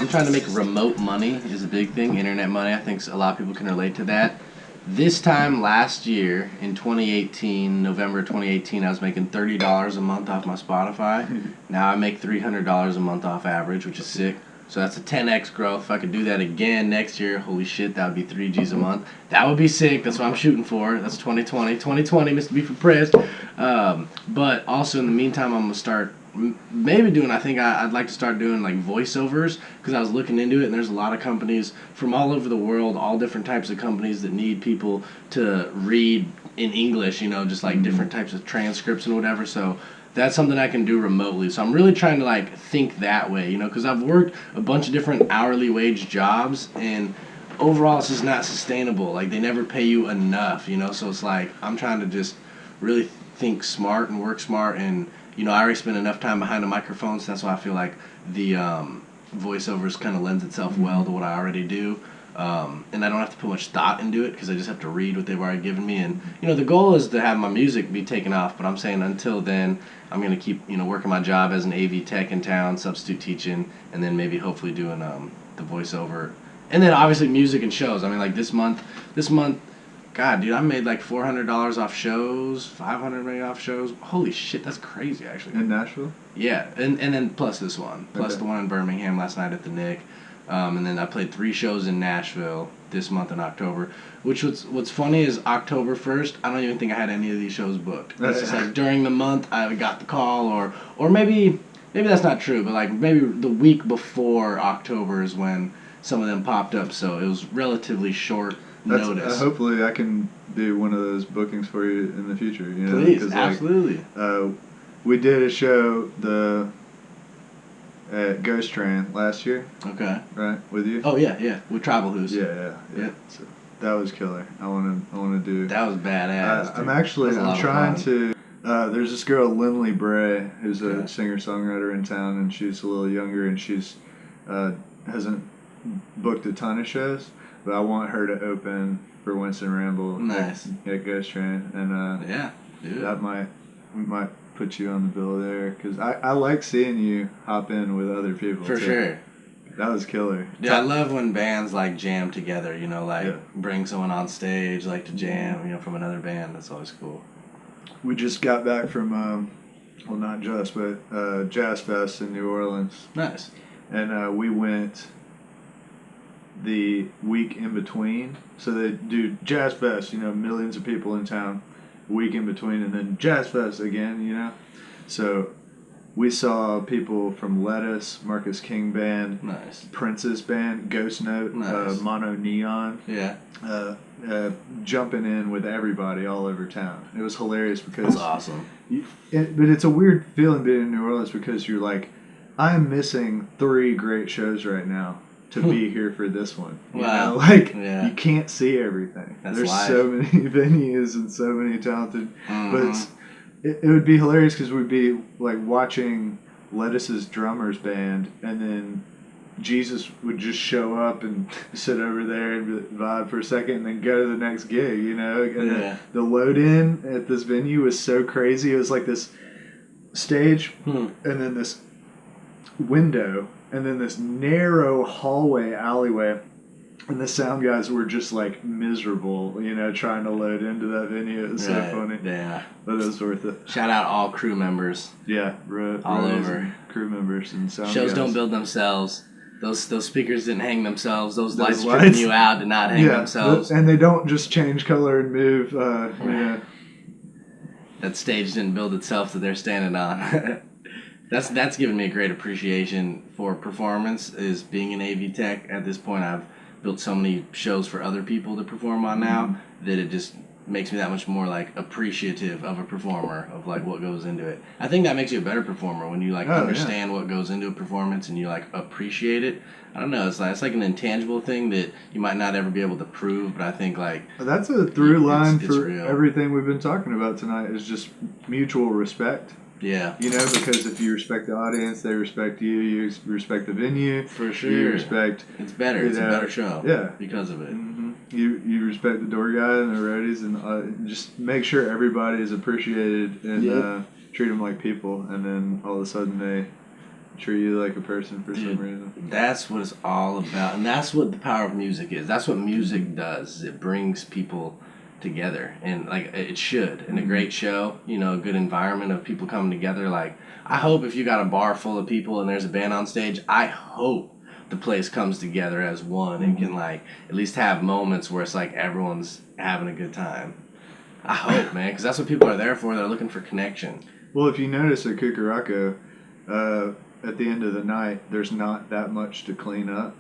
I'm trying to make remote money is a big thing. Internet money. I think a lot of people can relate to that. This time last year, in 2018, November 2018, I was making $30 a month off my Spotify. Now I make $300 a month off average, which is sick. So that's a 10x growth. If I could do that again next year, holy shit, that would be 3 G's a month. That would be sick. That's what I'm shooting for. That's 2020. 2020, Mr. Be for Press. But also in the meantime, I'm going to start maybe doing, I'd like to start doing like voiceovers, because I was looking into it, and there's a lot of companies from all over the world, all different types of companies that need people to read in English, you know, just like different types of transcripts and whatever. So that's something I can do remotely. So I'm really trying to like think that way, you know, because I've worked a bunch of different hourly wage jobs, and overall it's just not sustainable. Like they never pay you enough, you know. So it's like I'm trying to just really think smart and work smart, and you know, I already spend enough time behind a microphone, so that's why I feel like the voiceovers kind of lends itself well to what I already do. And I don't have to put much thought into it, because I just have to read what they've already given me. And, you know, the goal is to have my music be taken off, but I'm saying until then, I'm going to keep, you know, working my job as an AV tech in town, substitute teaching, and then maybe hopefully doing the voiceover. And then obviously music and shows. I mean, like this month, God, dude, I made like $400 off shows, $500 maybe off shows. Holy shit, that's crazy, actually. In Nashville? Yeah, and then plus this one, plus the one in Birmingham last night at the Nick, and then I played 3 shows in Nashville this month in October. What's funny is October 1st, I don't even think I had any of these shows booked. It's just like during the month I got the call, or maybe that's not true, but like maybe the week before October is when some of them popped up. So it was relatively short notice. Hopefully I can do one of those bookings for you in the future. You know? Please, absolutely. We did a show at Ghost Train last year. Okay. Right, with you? Oh yeah, with Tribal Hoose. Yeah. So that was killer. I want to do. That was badass. I'm trying to. There's this girl Linley Bray who's a singer-songwriter in town, and she's a little younger, and she's hasn't booked a ton of shows. But I want her to open for Winston Ramble at Ghost Train, and we might put you on the bill there, because I like seeing you hop in with other people. For sure. That was killer. Yeah, I love when bands like jam together, you know, like bring someone on stage like to jam, you know, from another band. That's always cool. We just got back from, well, not just, but Jazz Fest in New Orleans. Nice. And we went the week in between. So they do Jazz Fest, you know, millions of people in town, week in between, and then Jazz Fest again, you know. So we saw people from Lettuce, Marcus King Band, Prince's Band, Ghost Note, Mono Neon, jumping in with everybody all over town. It was hilarious because... That's awesome. But it's a weird feeling being in New Orleans, because you're like, I'm missing 3 great shows right now to be here for this one. You know? Like, you can't see everything. There's so many venues and so many talented... But it would be hilarious, because we'd be like watching Lettuce's drummer's band, and then Jesus would just show up and sit over there and vibe for a second, and then go to the next gig, you know? And the load-in at this venue was so crazy. It was like this stage, and then this window, and then this narrow hallway, alleyway, and the sound guys were just like miserable, you know, trying to load into that venue. It was so funny. Yeah. But it was worth it. Shout out all crew members. Yeah, all over. Crew members and sound shows guys. Don't build themselves. Those speakers didn't hang themselves. Those lights tripping you out did not hang themselves. And they don't just change color and move. Yeah. That stage didn't build itself that they're standing on. That's given me a great appreciation for performance, is being an AV tech. At this point, I've built so many shows for other people to perform on now that it just makes me that much more like appreciative of a performer, of like what goes into it. I think that makes you a better performer when you like understand what goes into a performance and you like appreciate it. I don't know, it's like an intangible thing that you might not ever be able to prove, but I think like that's a through line it's for real. Everything we've been talking about tonight is just mutual respect. Yeah. You know, because if you respect the audience, they respect you. You respect the venue. For sure. You respect... It's better. It's a better show. Yeah. Because of it. Mm-hmm. You respect the door guy and the roadies, and just make sure everybody is appreciated and treat them like people. And then all of a sudden treat you like a person for some reason. That's what it's all about, and that's what the power of music is. That's what music does. Is it brings people together, and like it should. In a great show, you know, a good environment of people coming together. Like I hope if you got a bar full of people and there's a band on stage, I hope the place comes together as one and can like at least have moments where it's like everyone's having a good time. I hope, man, because that's what people are there for. They're looking for connection. Well, if you notice at Cuko, at the end of the night, there's not that much to clean up,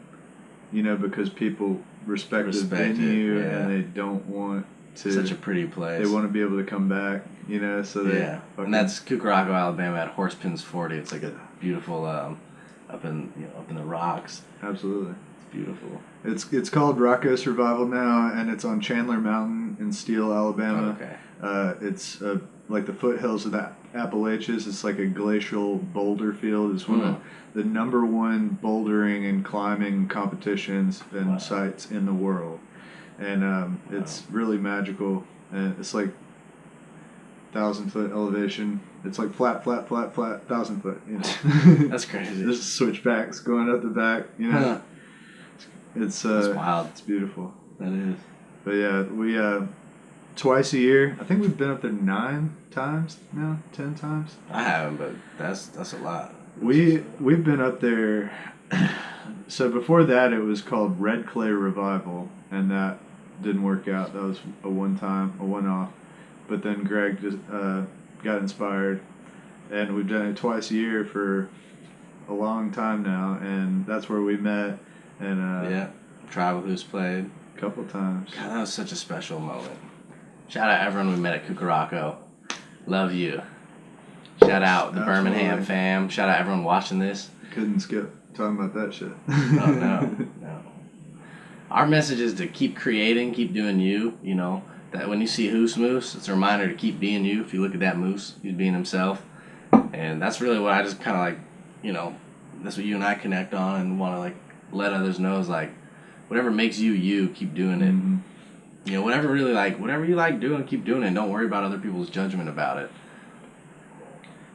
you know, because people respect the venue and they don't want to. Such a pretty place. They want to be able to come back, you know, so they. And that's Cuko, Alabama at Horsepins 40. It's like a beautiful up in the rocks. Absolutely. It's beautiful. It's called Rakkos Revival now, and it's on Chandler Mountain in Steele, Alabama. Okay. It's like the foothills of the Appalachians. It's like a glacial boulder field. It's one of the #1 bouldering and climbing competitions and sites in the world, and it's really magical. And it's like 1,000-foot elevation. It's like flat, 1,000 foot. You know, that's crazy. There's switchbacks going up the back. You know, it's wild. It's beautiful. That is. But yeah, we twice a year. I think we've been up there 9 times now, 10 times. I haven't, but that's a lot. We've been up there. So before that, it was called Red Clay Revival, and that didn't work out. That was a one-off. But then Greg just got inspired, and we've done it twice a year for a long time now, and that's where we met. And Tribal Hoose played a couple times. God, that was such a special moment. Shout out everyone we met at Cuko. Love you. Shout out the Birmingham fam. Shout out everyone watching this. Couldn't skip talking about that shit. Oh, no. Our message is to keep creating, keep doing you. You know, that when you see Hoose Moose, it's a reminder to keep being you. If you look at that moose, he's being himself. And that's really what I just kind of like, you know, that's what you and I connect on and want to like let others know is like, whatever makes you, keep doing it. Mm-hmm. You know, whatever you like doing, keep doing it. Don't worry about other people's judgment about it.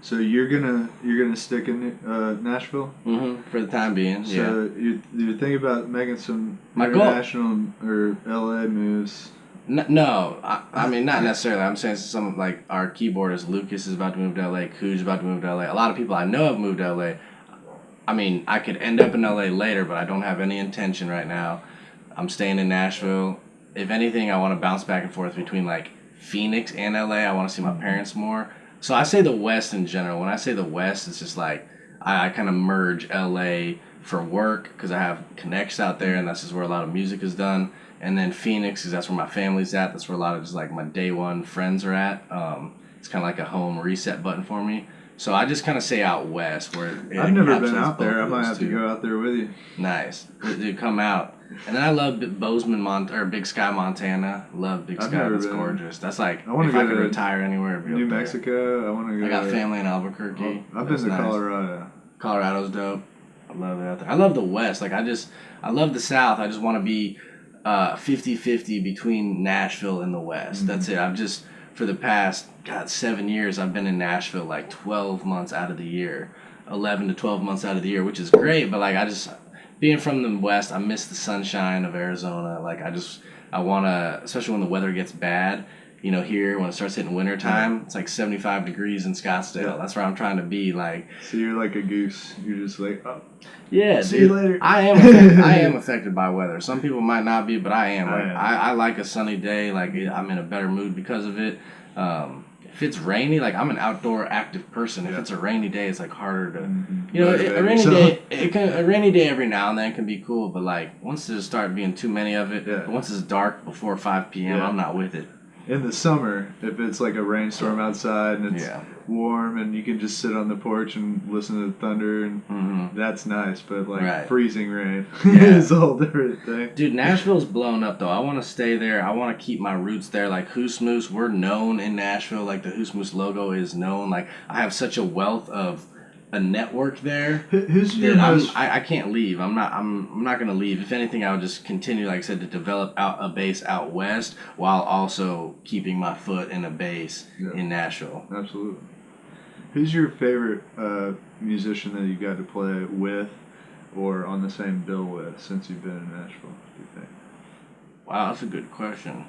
So you're gonna stick in Nashville? Mm-hmm. For the time being, yeah. So you're thinking about making some international or LA moves? No, I mean not necessarily. I'm saying some like our keyboardist Lucas is about to move to LA. Kuj is about to move to LA. A lot of people I know have moved to LA. I mean, I could end up in LA later, but I don't have any intention right now. I'm staying in Nashville. If anything, I want to bounce back and forth between like Phoenix and LA. I want to see my parents more. So I say the West in general. When I say the West, it's just like I kind of merge LA for work because I have connects out there, and that's just where a lot of music is done. And then Phoenix, because that's where my family's at. That's where a lot of just like my day one friends are at. It's kind of like a home reset button for me. So I just kind of say out west where I've never been out there. I might have to go out there with you. Nice, dude, come out. And then I love Big Sky, Montana. Love Big Sky. That's gorgeous. That's like if I could retire anywhere. New Mexico. I want to go. I got family in Albuquerque. I've been to Colorado. Colorado's dope. I love it out there. I love the West. Like I love the South. I just want to be 50-50 between Nashville and the West. Mm-hmm. That's it. I've just for the past 7 years I've been in Nashville like 12 months out of the year, 11 to 12 months out of the year, which is great. But like being from the West, I miss the sunshine of Arizona. Like I want to, especially when the weather gets bad. You know, here when it starts hitting winter time, it's like 75 degrees in Scottsdale. Yeah. That's where I'm trying to be. Like, so you're like a goose. You're just like, oh, yeah, see you later. I am affected by weather. Some people might not be, but I am. Like, I like a sunny day. Like I'm in a better mood because of it. If it's rainy, like I'm an outdoor active person. If it's a rainy day, it's like harder to, you know, a rainy day every now and then can be cool. But like once there's start being too many of it, once it's dark before 5 p.m., I'm not with it. In the summer, if it's like a rainstorm outside and it's warm and you can just sit on the porch and listen to the thunder and that's nice, but like freezing rain is a whole different thing. Dude, Nashville's blown up though. I want to stay there. I want to keep my roots there. Like Hoose Moose, we're known in Nashville. Like the Hoose Moose logo is known. Like I have such a wealth of a network there. Who's your most... I can't leave. I'm not gonna leave. If anything, I would just continue, like I said, to develop out a base out west while also keeping my foot in a base in Nashville. Absolutely. Who's your favorite musician that you got to play with or on the same bill with since you've been in Nashville, do you think? Wow, that's a good question.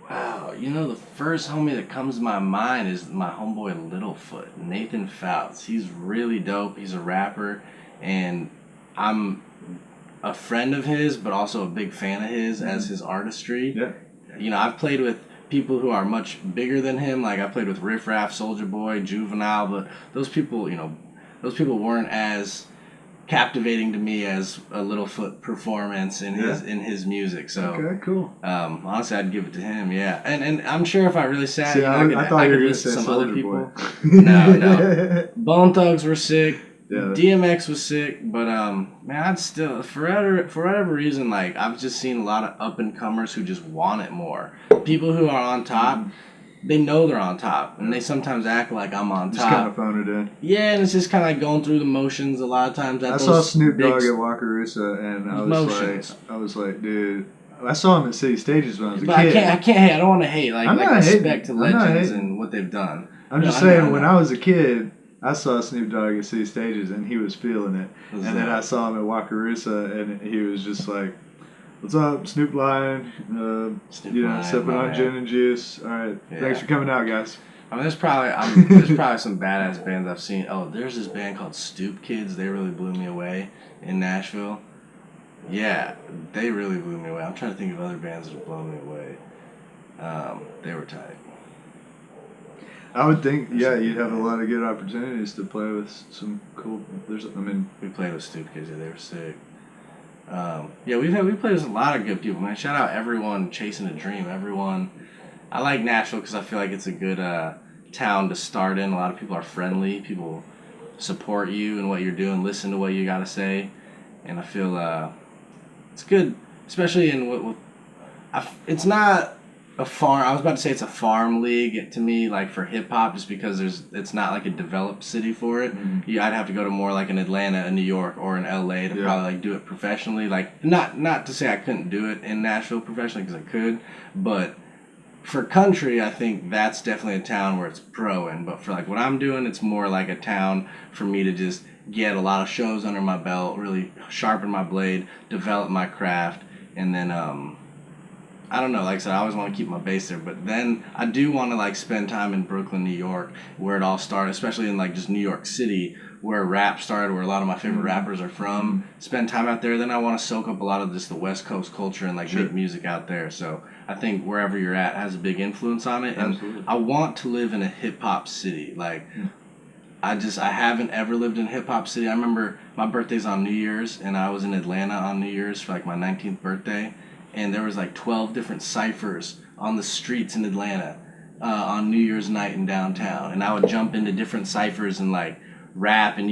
Wow, you know, the first homie that comes to my mind is my homeboy Littlefoot, Nathan Fouts. He's really dope. He's a rapper, and I'm a friend of his, but also a big fan of his as his artistry. Yeah. You know, I've played with people who are much bigger than him. Like, I played with Riff Raff, Soulja Boy, Juvenile, but those people, you know, those people weren't as captivating to me as a Littlefoot performance in his music. So okay, cool. Honestly, I'd give it to him. Yeah, and I'm sure if I really sat, See, you know, I thought I you were could gonna list say some Soulja other people. Boy. No. Bone Thugs were sick. Yeah. DMX was sick, but man, I'd still for whatever reason, like I've just seen a lot of up and comers who just want it more. People who are on top. They know they're on top, and they sometimes act like I'm on top. Just kind of phone it in. Yeah, and it's just kind of like going through the motions a lot of times. I saw Snoop Dogg at Wakarusa, and I was like, dude, I saw him at City Stages when I was a kid. I can't hate. I don't want to hate. Like respect to legends and what they've done. I'm just saying, when I was a kid, I saw Snoop Dogg at City Stages, and he was feeling it. And then I saw him at Wakarusa, and he was just like, "What's up, Snoop Lion? Sipping on gin and juice. All right, thanks for coming out, guys." I mean, there's probably some badass bands I've seen. Oh, there's this band called Stoop Kids. They really blew me away in Nashville. Yeah, they really blew me away. I'm trying to think of other bands that have blown me away. They were tight. I would think, you'd have a lot of good opportunities to play with some cool. We played with Stoop Kids. Yeah, they were sick. We played with a lot of good people, man. Shout out everyone chasing a dream. Everyone. I like Nashville because I feel like it's a good town to start in. A lot of people are friendly. People support you and what you're doing. Listen to what you got to say, and I feel it's good, especially in it's not a farm. I was about to say it's a farm league to me, like for hip hop, just because it's not like a developed city for it. Mm-hmm. I'd have to go to more like an Atlanta, a New York, or an LA to probably like do it professionally. Like not to say I couldn't do it in Nashville professionally, because I could, but for country, I think that's definitely a town where it's pro in. But for like what I'm doing, it's more like a town for me to just get a lot of shows under my belt, really sharpen my blade, develop my craft, and then I don't know, like I said, I always want to keep my base there, but then I do want to like spend time in Brooklyn, New York, where it all started, especially in like just New York City, where rap started, where a lot of my favorite rappers are from. Spend time out there, then I want to soak up a lot of just the West Coast culture and like make music out there. So I think wherever you're at has a big influence on it, and absolutely. I want to live in a hip hop city. Like I haven't ever lived in a hip hop city. I remember my birthday's on New Year's, and I was in Atlanta on New Year's for like my 19th birthday. And there was like 12 different ciphers on the streets in Atlanta on New Year's night in downtown. And I would jump into different ciphers and like rap, and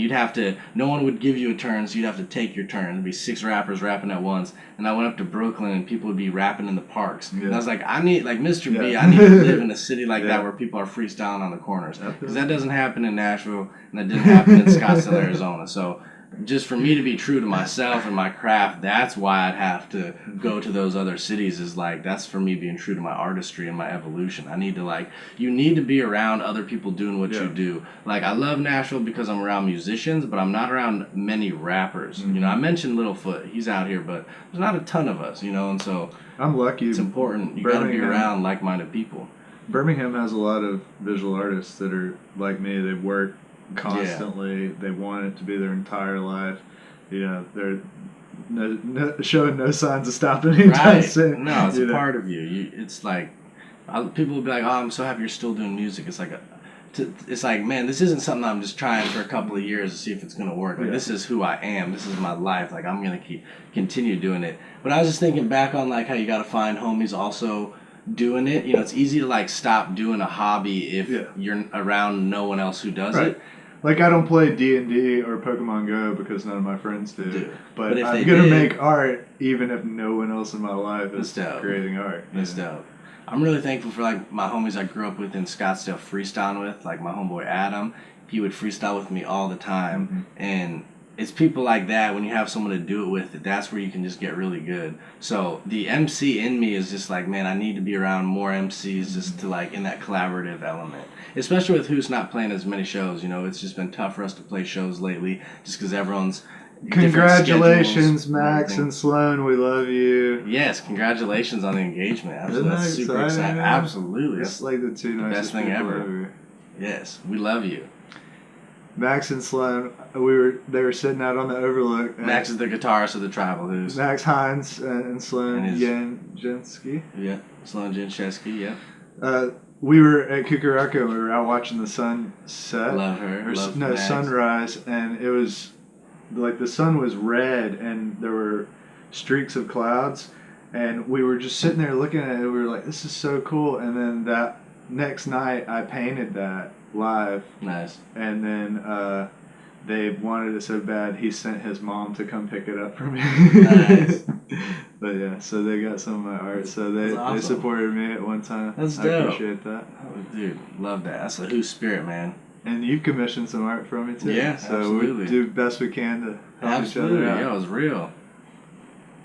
no one would give you a turn, so you'd have to take your turn. There'd be 6 rappers rapping at once. And I went up to Brooklyn, and people would be rapping in the parks. Yeah. And I was like, I need to live in a city like that where people are freestyling on the corners. Because that doesn't happen in Nashville, and that didn't happen in Scottsdale, Arizona. So just for me to be true to myself and my craft, that's why I'd have to go to those other cities, is like, that's for me being true to my artistry and my evolution. I need to you need to be around other people doing what you do. Like, I love Nashville because I'm around musicians, but I'm not around many rappers. Mm-hmm. You know, I mentioned Littlefoot, he's out here, but there's not a ton of us, you know, and so I'm lucky. It's important. You gotta be around like-minded people. Birmingham has a lot of visual artists that are like me. They work constantly. They want it to be their entire life. You know, they're showing no signs of stopping anytime soon. No, it's a part of you. It's like people will be like, "Oh, I'm so happy you're still doing music." It's like, man, this isn't something I'm just trying for a couple of years to see if it's gonna work. Like, this is who I am. This is my life. Like, I'm gonna continue doing it. But I was just thinking back on like how you gotta find homies also doing it. You know, it's easy to like stop doing a hobby if you're around no one else who does it. Like, I don't play D&D or Pokemon Go because none of my friends do. But I'm going to make art even if no one else in my life is creating art. That's dope. I'm really thankful for like my homies I grew up with in Scottsdale freestyling with, like my homeboy Adam. He would freestyle with me all the time. Mm-hmm. And it's people like that, when you have someone to do it with, that's where you can just get really good. So the MC in me is just like, man, I need to be around more MCs just to like in that collaborative element. Especially with Hoose not playing as many shows, you know, it's just been tough for us to play shows lately just because everyone's Congratulations, Max and Sloan. We love you. Yes, congratulations on the engagement. Absolutely, that's super exciting. Absolutely, that's like the two nicest best thing ever. Ever. Yes, we love you. Max and Sloan, they were sitting out on the overlook. Max is the guitarist of the Tribal Hoose. Max Hines and Sloan Janczewski. Yeah, Sloan Janczewski, yeah. We were at Cuko. We were out watching the sun set. Love her. Love Max. Sunrise, and it was like the sun was red, and there were streaks of clouds, and we were just sitting there looking at it. We were like, "This is so cool!" And then that next night, I painted that live. Nice. And then they wanted it so bad, he sent his mom to come pick it up for me. Nice. But yeah, so they got some of my art. So they supported me at one time. That's dope. I appreciate that. Oh, dude, love that. That's the Hoose spirit, man. And you commissioned some art from me too. Yeah, so absolutely. we do the best we can to help each other out. Yeah, it was real.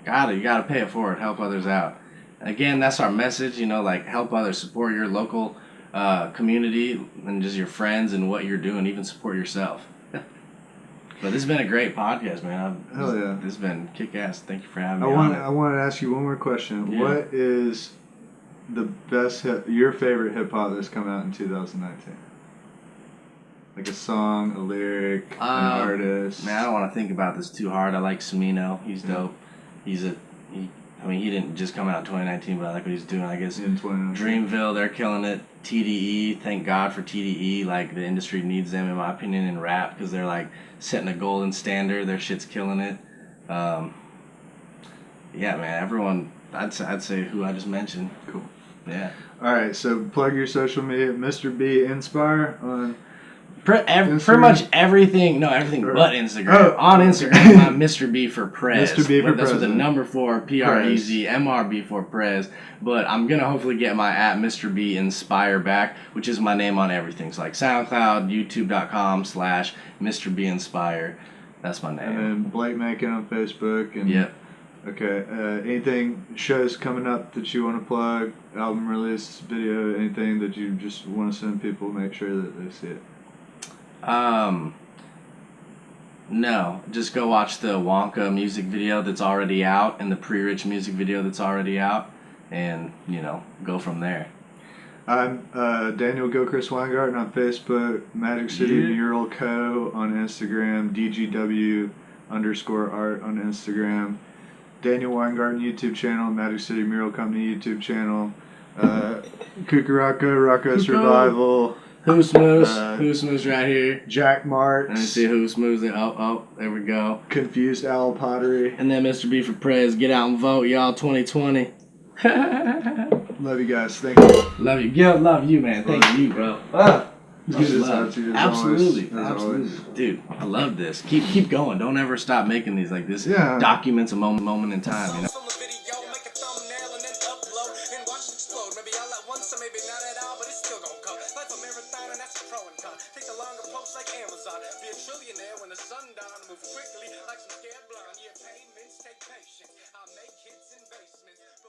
You gotta pay it forward. Help others out. And again, that's our message. You know, like help others, support your local community and just your friends and what you're doing. Even support yourself. But this has been a great podcast, man. Hell yeah. This has been kick-ass. Thank you for having me I want to ask you one more question. Yeah. What is the best your favorite hip hop that's come out in 2019? Like a song, a lyric, an artist. Man, I don't want to think about this too hard. I like Smino. He's dope. He didn't just come out in 2019, but I like what he's doing. I guess in 2019. Dreamville, they're killing it. TDE, thank God for TDE. Like the industry needs them, in my opinion, in rap because they're like setting a golden standard. Their shit's killing it. Yeah, man. Everyone, I'd say who I just mentioned. Cool. Yeah. All right. So plug your social media, Mr. B Inspire on. Pretty much everything. No, everything but Instagram. On Instagram, I'm Mr. B for Prez. Mr. B for Prez. That's with the number 4, PREZ, MRB for Prez. But I'm gonna hopefully get my @Mr. B Inspire back, which is my name on everything. So like SoundCloud, YouTube.com/Mr. B Inspire. That's my name. And then Blake Mankin on Facebook. And yep. Okay. Anything shows coming up that you want to plug? Album release, video, anything that you just want to send people? Make sure that they see it. No, just go watch the Wonka music video that's already out and the Pre-Rich music video that's already out, and go from there. I'm Daniel Gilchrist Weingarten on Facebook, Magic City Mural Co. on Instagram, DGW_art on Instagram, Daniel Weingarten YouTube channel, Magic City Mural Company YouTube channel, Cuko, Rakkos Revival. Hoose Moose right here. Jack Marks. Let me see Hoose Moose. Oh, there we go. Confused Owl Pottery. And then Mr. B for Prez. Get out and vote, y'all, 2020. Love you guys. Thank you. Love you. Love you, man. Thank you, bro. It's good to talk to you. Absolutely. Dude, I love this. Keep going. Don't ever stop making these like this. Yeah. Documents a moment in time, you know? Take the longer post like Amazon. Be a trillionaire when the sundown. Move quickly like some scared blonde. Yeah, payments take patience. I'll make hits in basements.